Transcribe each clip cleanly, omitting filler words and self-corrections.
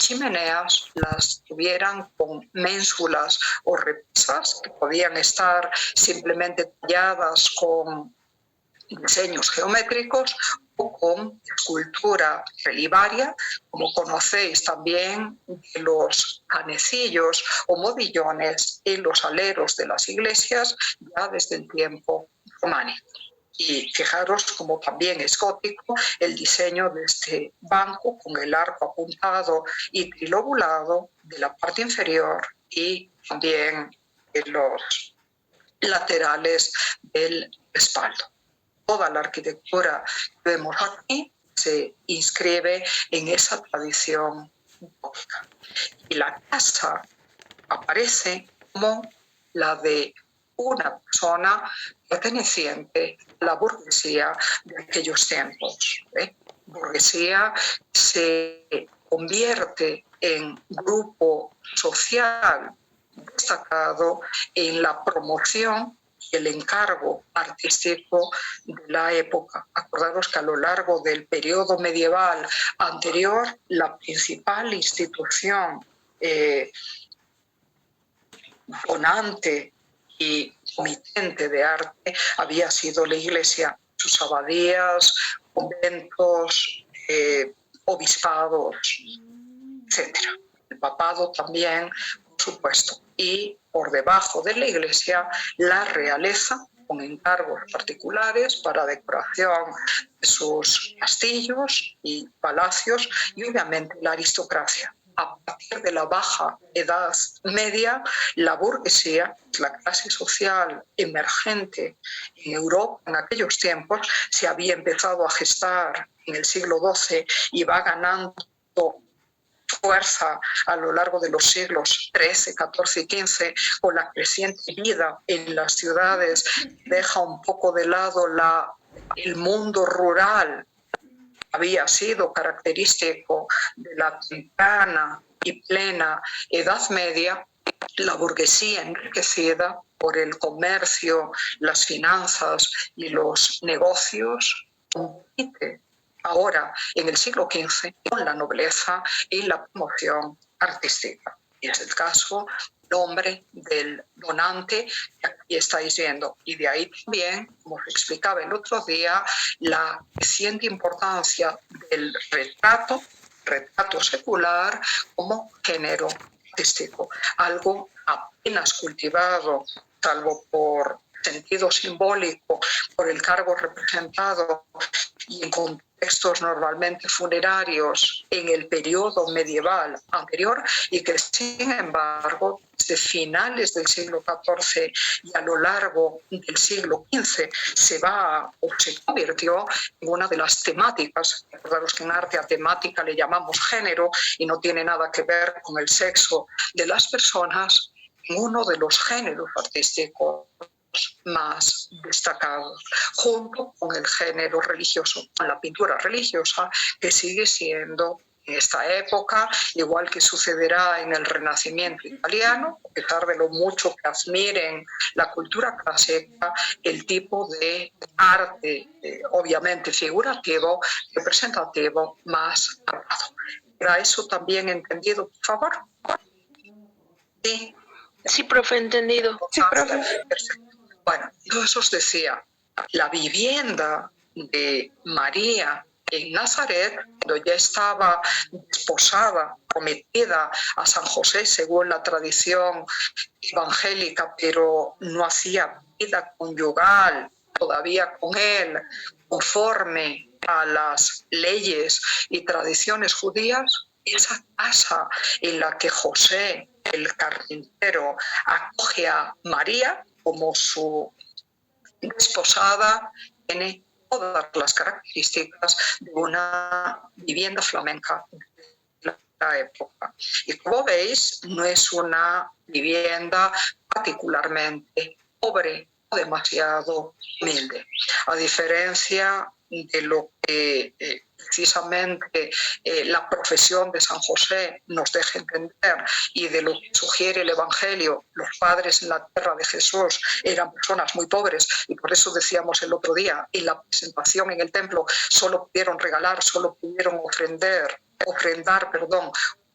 chimeneas las tuvieran con ménsulas o repisas que podían estar simplemente talladas con diseños geométricos o con escultura relivaria, como conocéis también de los canecillos o modillones en los aleros de las iglesias ya desde el tiempo románico. Y fijaros como también es gótico el diseño de este banco con el arco apuntado y trilobulado de la parte inferior y también de los laterales del respaldo. Toda la arquitectura que vemos aquí se inscribe en esa tradición gótica. Y la casa aparece como la de una persona perteneciente a la burguesía de aquellos tiempos. Burguesía se convierte en grupo social destacado en la promoción y el encargo artístico de la época. Acordaros que a lo largo del periodo medieval anterior, la principal institución donante y comitente de arte había sido la Iglesia, sus abadías, conventos, obispados, etc. El papado también, por supuesto. Y por debajo de la Iglesia, la realeza, con encargos particulares para decoración de sus castillos y palacios, y obviamente la aristocracia. A partir de la baja edad media, la burguesía, la clase social emergente en Europa en aquellos tiempos, se había empezado a gestar en el siglo XII y va ganando fuerza a lo largo de los siglos XIII, XIV y XV, con la creciente vida en las ciudades, deja un poco de lado el mundo rural. Había sido característico de la temprana y plena Edad Media, la burguesía enriquecida por el comercio, las finanzas y los negocios, compite ahora en el siglo XV con la nobleza y la promoción artística. Y es el caso del hombre, del donante, que aquí estáis viendo. Y de ahí también, como os explicaba el otro día, la creciente importancia del retrato secular como género artístico, algo apenas cultivado, salvo por sentido simbólico, por el cargo representado y en contextos normalmente funerarios en el periodo medieval anterior, y que sin embargo desde finales del siglo XIV y a lo largo del siglo XV se convirtió en una de las temáticas. Recordaros que en arte a temática le llamamos género y no tiene nada que ver con el sexo de las personas, en uno de los géneros artísticos más destacados, junto con el género religioso, con la pintura religiosa, que sigue siendo en esta época, igual que sucederá en el Renacimiento italiano, a pesar de lo mucho que admiren la cultura clásica, el tipo de arte, obviamente figurativo, representativo más hablado. ¿Era eso también entendido, por favor? Sí. Sí, profe, entendido. Sí, profe. Perfecto. Bueno, yo os decía, la vivienda de María en Nazaret, cuando ya estaba desposada, prometida a San José según la tradición evangélica, pero no hacía vida conyugal todavía con él, conforme a las leyes y tradiciones judías, esa casa en la que José, el carpintero, acoge a María como su desposada, tiene todas las características de una vivienda flamenca de la época. Y como veis, no es una vivienda particularmente pobre o demasiado humilde. A diferencia de lo que precisamente la profesión de San José nos deja entender y de lo que sugiere el Evangelio, los padres en la tierra de Jesús eran personas muy pobres y por eso decíamos el otro día, en la presentación en el templo solo pudieron regalar, solo pudieron ofrendar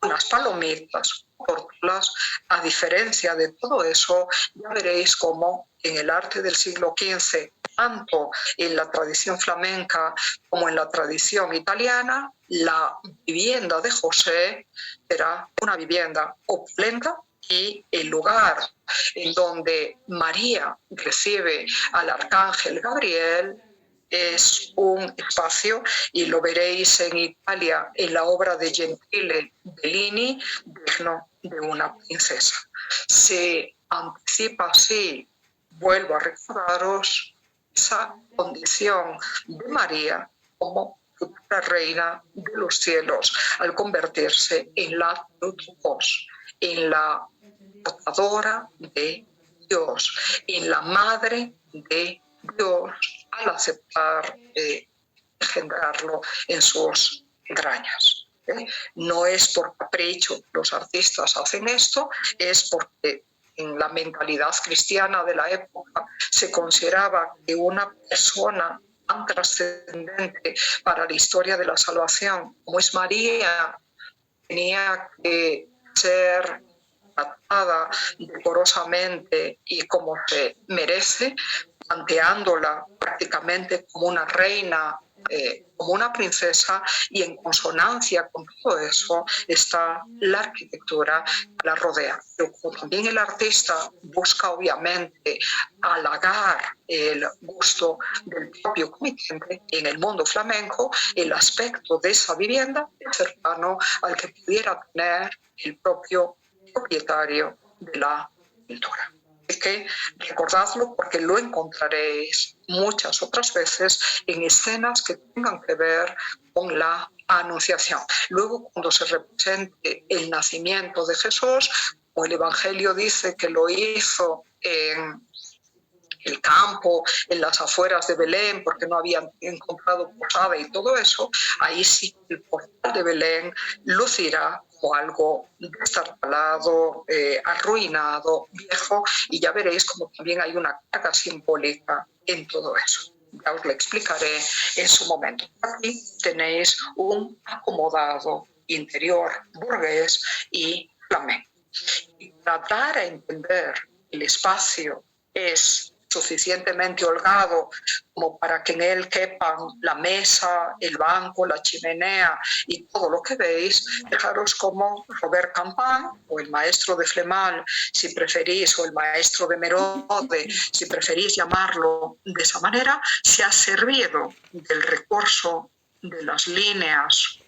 unas palomitas, tortas. A diferencia de todo eso, ya veréis cómo en el arte del siglo XV, tanto en la tradición flamenca como en la tradición italiana, la vivienda de José era una vivienda opulenta y el lugar en donde María recibe al arcángel Gabriel es un espacio, y lo veréis en Italia en la obra de Gentile Bellini, digno de una princesa. Se anticipa así, vuelvo a recordaros, esa condición de María como futura reina de los cielos al convertirse en la Theotokos, en la portadora de Dios, en la madre de Dios, al aceptar engendrarlo en sus entrañas. No es por capricho que los artistas hacen esto, es porque en la mentalidad cristiana de la época se consideraba que una persona tan trascendente para la historia de la salvación como es María tenía que ser tratada decorosamente y como se merece, planteándola prácticamente como una reina, como una princesa, y en consonancia con todo eso está la arquitectura que la rodea. Pero como también el artista busca obviamente halagar el gusto del propio comitente, en el mundo flamenco el aspecto de esa vivienda es cercano al que pudiera tener el propio propietario de la pintura. Es que recordadlo porque lo encontraréis muchas otras veces en escenas que tengan que ver con la Anunciación. Luego, cuando se represente el nacimiento de Jesús, o el Evangelio dice que lo hizo en el campo, en las afueras de Belén, porque no habían encontrado posada y todo eso, ahí sí el portal de Belén lucirá como algo destartalado, arruinado, viejo, y ya veréis como también hay una carga simbólica en todo eso. Ya os lo explicaré en su momento. Aquí tenéis un acomodado interior burgués y flamenco. Y para dar a entender el espacio es suficientemente holgado como para que en él quepan la mesa, el banco, la chimenea y todo lo que veis, dejaros como Robert Campin, o el maestro de Flemal, si preferís, o el maestro de Merode, si preferís llamarlo de esa manera, se ha servido del recurso de las líneas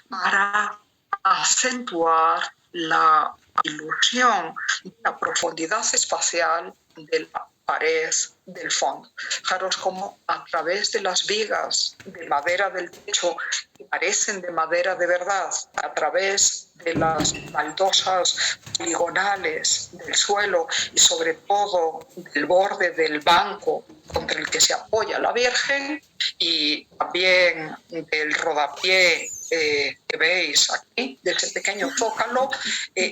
para acentuar la ilusión y la profundidad espacial de la pared del fondo. Fijaros cómo a través de las vigas de madera del techo, que parecen de madera de verdad, a través de las baldosas poligonales del suelo y sobre todo del borde del banco contra el que se apoya la Virgen, y también del rodapié que veis aquí, de ese pequeño zócalo,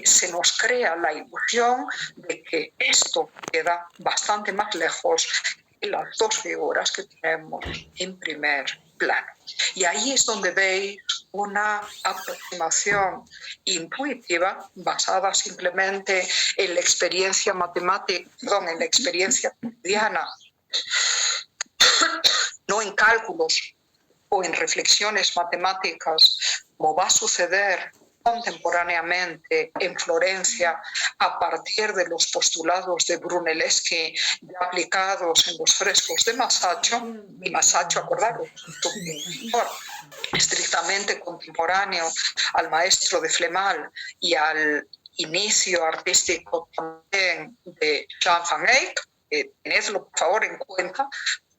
se nos crea la ilusión de que esto queda bastante más lejos que las dos figuras que tenemos en primer plano. Y ahí es donde veis una aproximación intuitiva basada simplemente en la experiencia matemática, en la experiencia cotidiana, no en cálculos o en reflexiones matemáticas, como va a suceder contemporáneamente en Florencia a partir de los postulados de Brunelleschi ya aplicados en los frescos de Masaccio, y Masaccio, acordaros, un pintor estrictamente contemporáneo al maestro de Flemal y al inicio artístico también de Jan van Eyck, tenedlo por favor en cuenta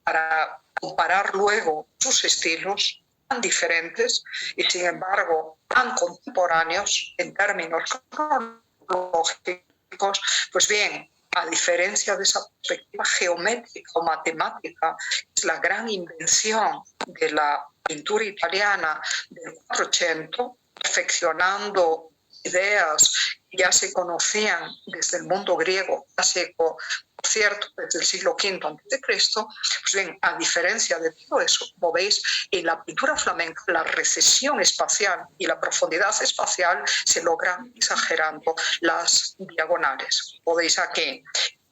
para comparar luego sus estilos tan diferentes y sin embargo tan contemporáneos en términos cronológicos. Pues bien, a diferencia de esa perspectiva geométrica o matemática, es la gran invención de la pintura italiana del 480, perfeccionando ideas ya se conocían desde el mundo griego clásico, por cierto, desde el siglo V a.C., pues bien, a diferencia de todo eso, como veis, en la pintura flamenca la recesión espacial y la profundidad espacial se logra exagerando las diagonales. Podéis aquí.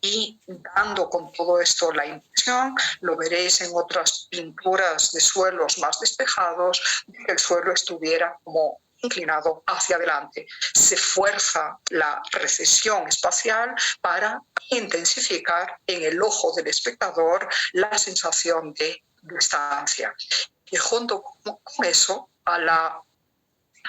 Y dando con todo esto la impresión, lo veréis en otras pinturas de suelos más despejados, de que el suelo estuviera como inclinado hacia adelante. Se fuerza la recesión espacial para intensificar en el ojo del espectador la sensación de distancia. Y junto con eso, a la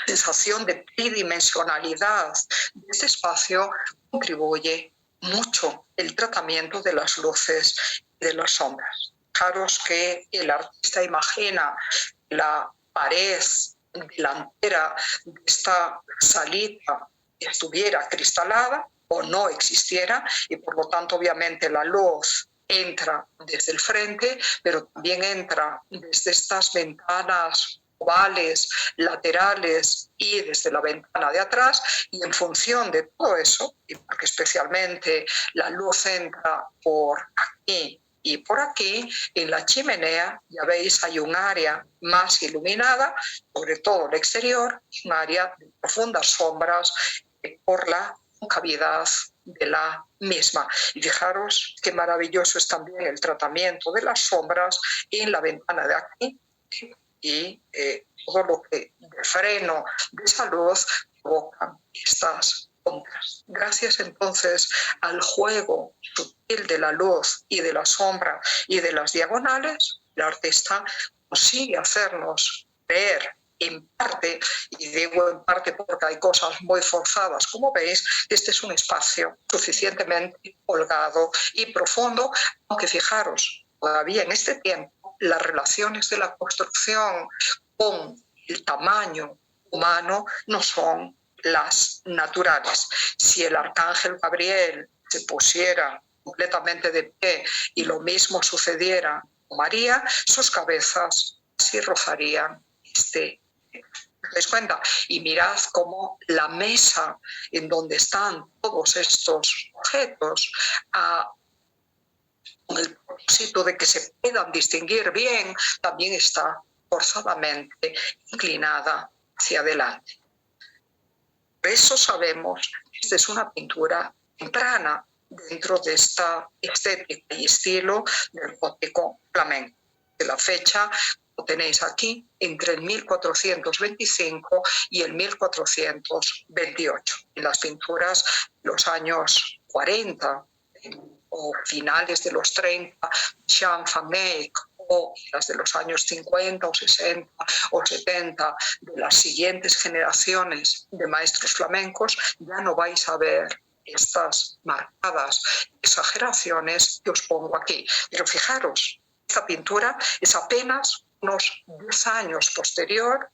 sensación de tridimensionalidad de este espacio contribuye mucho el tratamiento de las luces y de las sombras. Fijaros que el artista imagina la pared delantera de esta salita que estuviera cristalada o no existiera, y por lo tanto obviamente la luz entra desde el frente, pero también entra desde estas ventanas ovales, laterales y desde la ventana de atrás, y en función de todo eso, y porque especialmente la luz entra por aquí y por aquí, en la chimenea, ya veis, hay un área más iluminada, sobre todo el exterior, un área de profundas sombras por la concavidad de la misma. Y fijaros qué maravilloso es también el tratamiento de las sombras en la ventana de aquí, y todo lo que de freno de esa luz provocan estas sombras. Gracias entonces al juego sutil de la luz y de la sombra y de las diagonales, el artista consigue hacernos ver en parte, y digo en parte porque hay cosas muy forzadas, como veis, este es un espacio suficientemente holgado y profundo, aunque fijaros, todavía en este tiempo, las relaciones de la construcción con el tamaño humano no son las naturales. Si el arcángel Gabriel se pusiera completamente de pie y lo mismo sucediera con María, sus cabezas sí rozarían este. ¿Os dais cuenta? Y mirad cómo la mesa en donde están todos estos objetos, con el propósito de que se puedan distinguir bien, también está forzadamente inclinada hacia adelante. Por eso sabemos que esta es una pintura temprana dentro de esta estética y estilo del gótico flamenco. De la fecha lo tenéis aquí, entre el 1425 y el 1428. En las pinturas de los años 40 o finales de los 30, Jean Van Eyck, o las de los años 50 o 60 o 70 de las siguientes generaciones de maestros flamencos, ya no vais a ver estas marcadas exageraciones que os pongo aquí. Pero fijaros, esta pintura es apenas unos 10 años posterior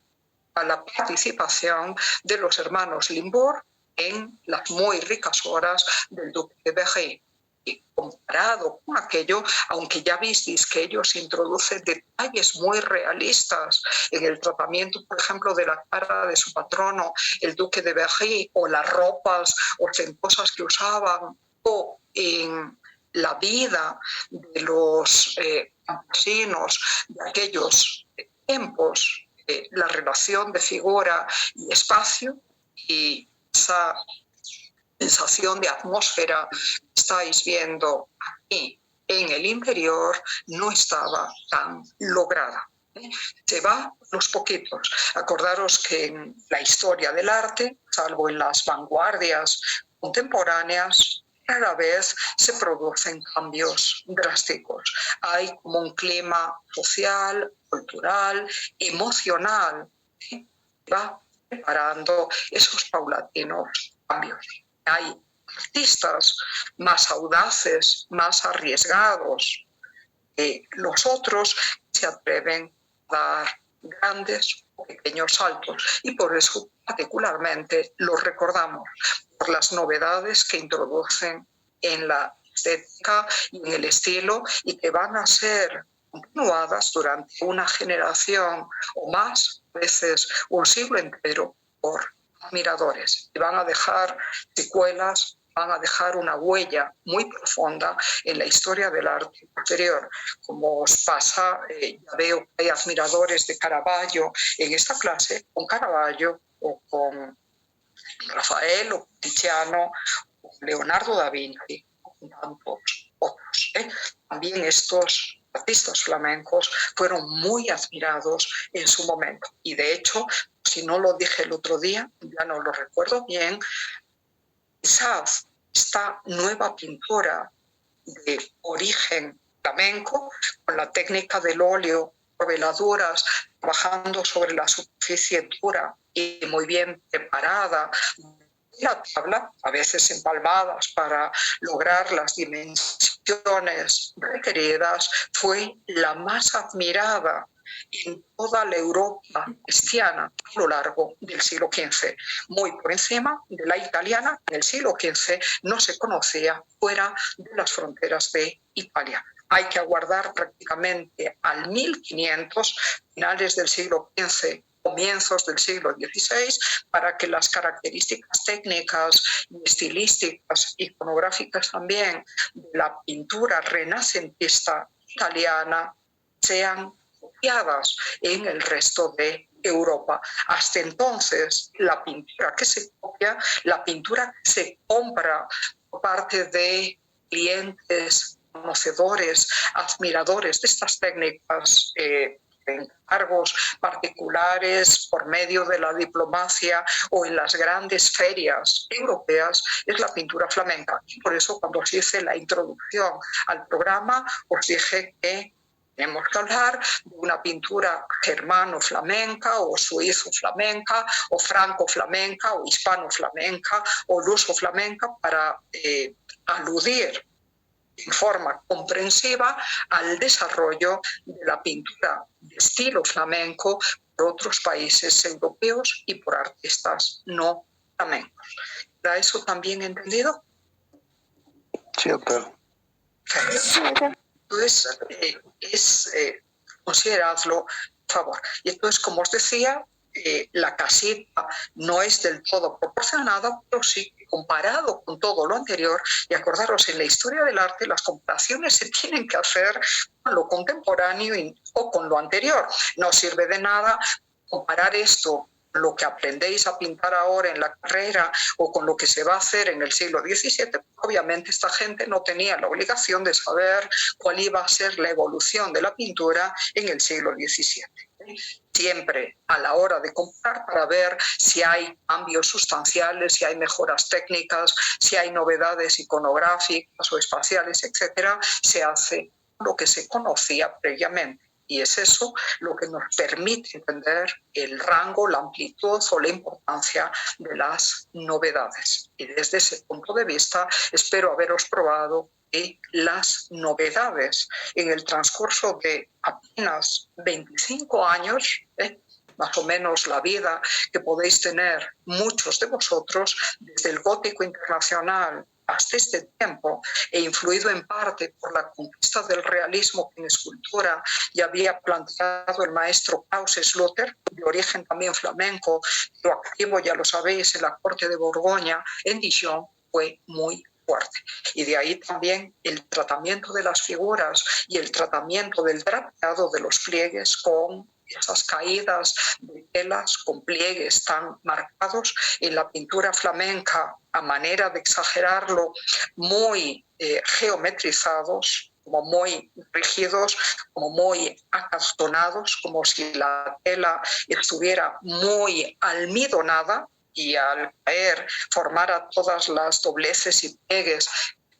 a la participación de los hermanos Limbourg en las muy ricas obras del duque de Berry. Y comparado con aquello, aunque ya visteis que ellos introducen detalles muy realistas en el tratamiento, por ejemplo, de la cara de su patrono, el duque de Berry, o las ropas ostentosas que usaban, o en la vida de los campesinos de aquellos tiempos, la relación de figura y espacio, y esa sensación de atmósfera que estáis viendo aquí en el interior no estaba tan lograda. Se va unos poquitos. Acordaros que en la historia del arte, salvo en las vanguardias contemporáneas, rara vez se producen cambios drásticos. Hay como un clima social, cultural, emocional, que va preparando esos paulatinos cambios. Hay artistas más audaces, más arriesgados que los otros, que se atreven a dar grandes o pequeños saltos, y por eso particularmente los recordamos por las novedades que introducen en la estética y en el estilo, y que van a ser continuadas durante una generación o más, a veces un siglo entero, por admiradores y van a dejar secuelas, van a dejar una huella muy profunda en la historia del arte posterior. Como os pasa, ya veo que hay admiradores de Caravaggio en esta clase, con Caravaggio o con Rafael o Tiziano o Leonardo da Vinci o con tantos otros. También estos artistas flamencos fueron muy admirados en su momento y de hecho, si no lo dije el otro día, ya no lo recuerdo bien, quizás esta nueva pintura de origen flamenco, con la técnica del óleo, veladuras, trabajando sobre la superficie dura y muy bien preparada, la tabla, a veces empalmadas para lograr las dimensiones requeridas, fue la más admirada en toda la Europa cristiana a lo largo del siglo XV, muy por encima de la italiana. En el siglo XV no se conocía fuera de las fronteras de Italia. Hay que aguardar prácticamente al 1500, finales del siglo XV, comienzos del siglo XVI, para que las características técnicas y estilísticas, iconográficas también, de la pintura renacentista italiana sean copiadas en el resto de Europa. Hasta entonces, la pintura que se copia, la pintura que se compra por parte de clientes, conocedores, admiradores de estas técnicas, encargos particulares por medio de la diplomacia o en las grandes ferias europeas, es la pintura flamenca. Y por eso, cuando os hice la introducción al programa, os dije que tenemos que hablar de una pintura germano-flamenca o suizo-flamenca o franco-flamenca o hispano-flamenca o luso-flamenca para aludir en forma comprensiva al desarrollo de la pintura de estilo flamenco por otros países europeos y por artistas no flamencos. ¿Está eso también entendido? Sí, doctor. Entonces, consideradlo, por favor. Y entonces, como os decía, la casita no es del todo proporcionada, pero sí comparado con todo lo anterior, y acordaros, en la historia del arte las comparaciones se tienen que hacer con lo contemporáneo o con lo anterior. No sirve de nada comparar esto, lo que aprendéis a pintar ahora en la carrera o con lo que se va a hacer en el siglo XVII. Obviamente esta gente no tenía la obligación de saber cuál iba a ser la evolución de la pintura en el siglo XVII. Siempre a la hora de comparar para ver si hay cambios sustanciales, si hay mejoras técnicas, si hay novedades iconográficas o espaciales, etcétera, se hace lo que se conocía previamente. Y es eso lo que nos permite entender el rango, la amplitud o la importancia de las novedades. Y desde ese punto de vista espero haberos probado que las novedades en el transcurso de apenas 25 años, más o menos la vida que podéis tener muchos de vosotros, desde el gótico internacional hasta este tiempo, e influido en parte por la conquista del realismo que en escultura ya había planteado el maestro Klaus Schluter, de origen también flamenco, lo activo, ya lo sabéis, en la corte de Borgoña, en Dijon, fue muy fuerte. Y de ahí también el tratamiento de las figuras y el tratamiento del drapeado de los pliegues con esas caídas de telas con pliegues tan marcados en la pintura flamenca, a manera de exagerarlo, muy geometrizados, como muy rígidos, como muy acartonados, como si la tela estuviera muy almidonada y al caer formara todas las dobleces y pliegues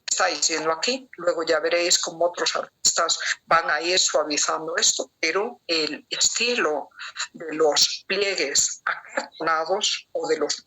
que estáis viendo aquí. Luego ya veréis cómo otros artistas van a ir suavizando esto, pero el estilo de los pliegues acartonados o de los